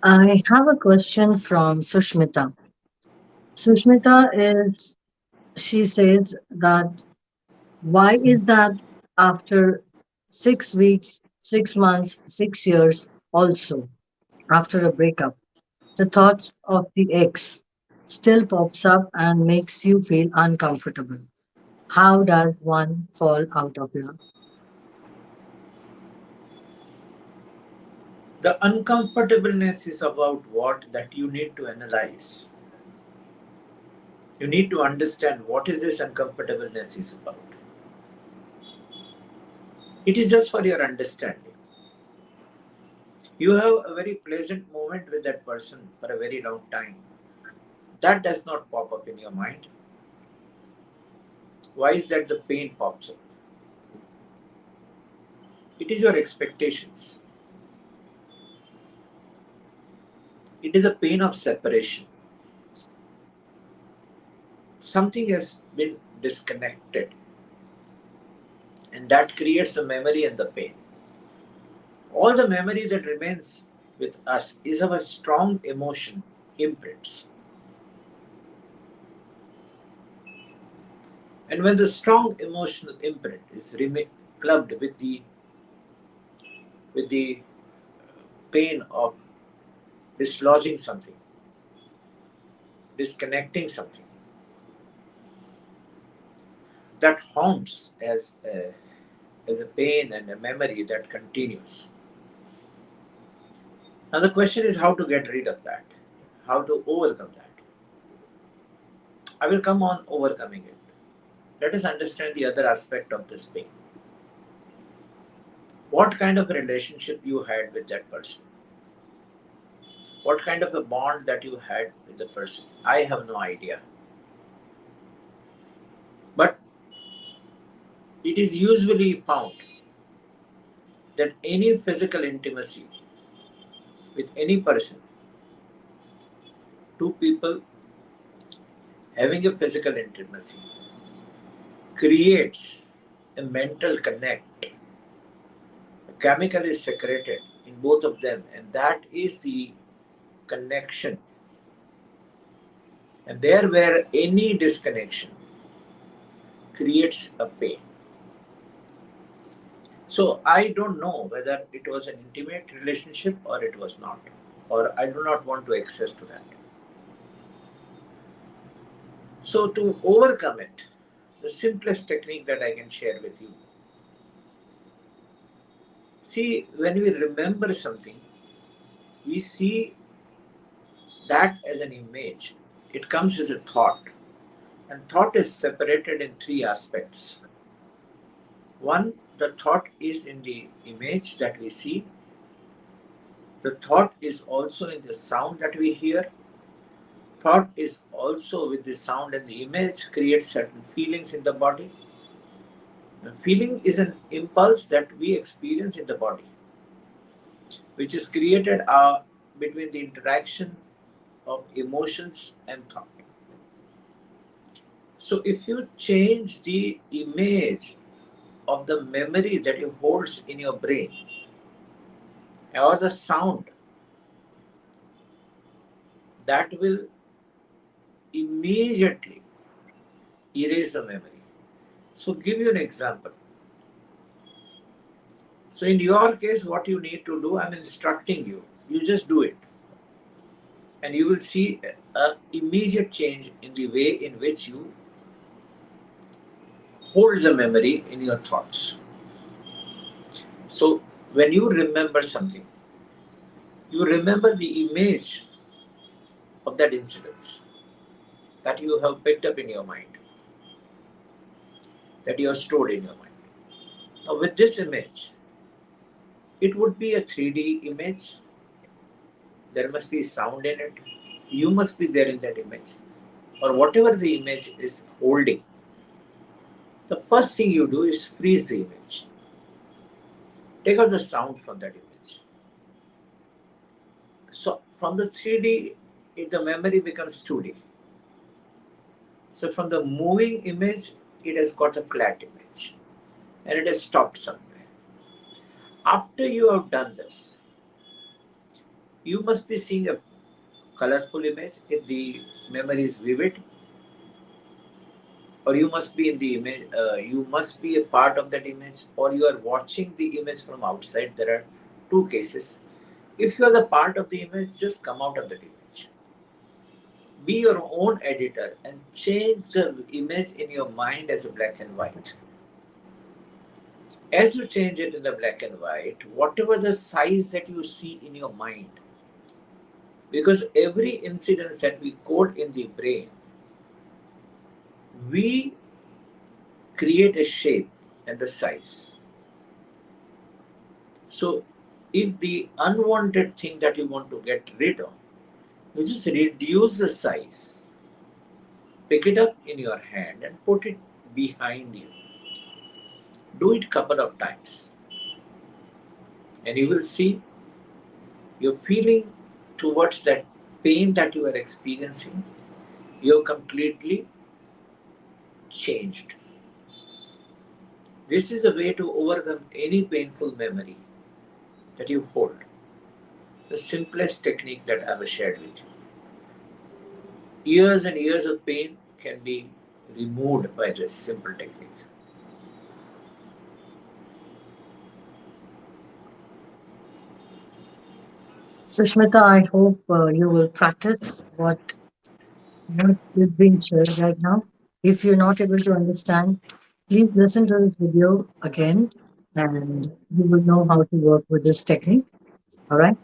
I have a question from Sushmita. Sushmita she says that why is that after 6 weeks, 6 months, 6 years, also after a breakup, the thoughts of the ex still pops up and makes you feel uncomfortable. How does one fall out of love? The uncomfortableness is about what that you need to analyze. You need to understand what is this uncomfortableness is about. It is just for your understanding. You have a very pleasant moment with that person for a very long time. That does not pop up in your mind. Why is that the pain pops up? It is your expectations. It is a pain of separation. Something has been disconnected, and that creates a memory and the pain. All the memory that remains with us is our strong emotion imprints. And when the strong emotional imprint is clubbed with the pain of dislodging something, disconnecting something, that haunts as a pain and a memory that continues. Now the question is how to get rid of that, how to overcome that. I will come on overcoming it. Let us understand the other aspect of this pain. What kind of a relationship you had with that person? What kind of a bond that you had with the person? I have no idea. But it is usually found that any physical intimacy with any person, two people having a physical intimacy, creates a mental connect. A chemical is secreted in both of them, and that is the connection. And there where any disconnection creates a pain. So I don't know whether it was an intimate relationship or it was not, or I do not want to access to that. So to overcome it, the simplest technique that I can share with you. See, when we remember something, we see that as an image. It comes as a thought. And thought is separated in three aspects. One, the thought is in the image that we see. The thought is also in the sound that we hear. Thought is also with the sound and the image creates certain feelings in the body. And feeling is an impulse that we experience in the body, which is created between the interaction of emotions and thought. So if you change the image of the memory that you holds in your brain or the sound, that will immediately erase the memory. So give you an example. So in your case, what you need to do, I'm instructing you. You just do it. And you will see an immediate change in the way in which you hold the memory in your thoughts. So when you remember something, you remember the image of that incident that you have picked up in your mind, that you have stored in your mind. Now with this image, it would be a 3D image. There must be sound in it. You must be there in that image. Or whatever the image is holding. The first thing you do is freeze the image. Take out the sound from that image. So from the 3D, the memory becomes 2D. So from the moving image, it has got a flat image. And it has stopped somewhere. After you have done this, You must be seeing a colorful image if the memory is vivid, or you must be in the image, you must be a part of that image, or you are watching the image from outside. There are two cases. If you are the part of the image, just come out of that image. Be your own editor and change the image in your mind as a black and white. As you change it in the black and white, whatever the size that you see in your mind, because every incident that we code in the brain, we create a shape and the size. So, if the unwanted thing that you want to get rid of, you just reduce the size, pick it up in your hand and put it behind you. Do it couple of times, and you will see your feeling towards that pain that you are experiencing. You're completely changed. This is a way to overcome any painful memory that you hold. The simplest technique that I have shared with you. Years and years of pain can be removed by this simple technique. Sushmita, I hope you will practice what is being shared right now. If you're not able to understand, please listen to this video again and you will know how to work with this technique. All right.